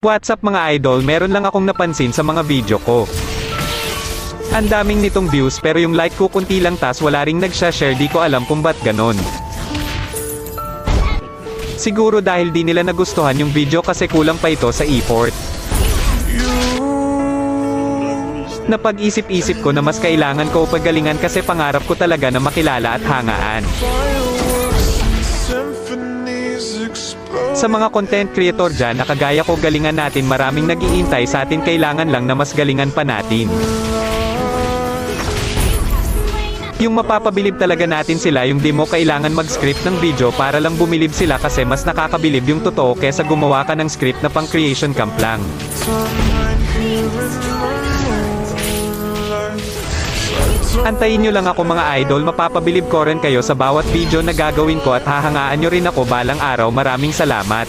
What's up mga idol, meron lang akong napansin sa mga video ko. Ang daming nitong views pero yung like ko kunti lang tas wala ring nagsha-share, di ko alam kung ba't ganon. Siguro dahil di nila nagustuhan yung video kasi kulang pa ito sa effort. Napag-isip-isip ko na mas kailangan ko pagalingan kasi pangarap ko talaga na makilala at hangaan. Sa mga content creator dyan na kagaya ko, galingan natin, maraming nag-iintay sa atin, kailangan lang na mas galingan pa natin. Yung mapapabilib talaga natin sila, yung di mo kailangan mag-script ng video para lang bumilib sila kasi mas nakakabilib yung totoo kesa gumawa ka ng script na pang creation camp lang. Antayin nyo lang ako mga idol, mapapabilib ko rin kayo sa bawat video na gagawin ko at hahangaan nyo rin ako balang araw. Maraming salamat.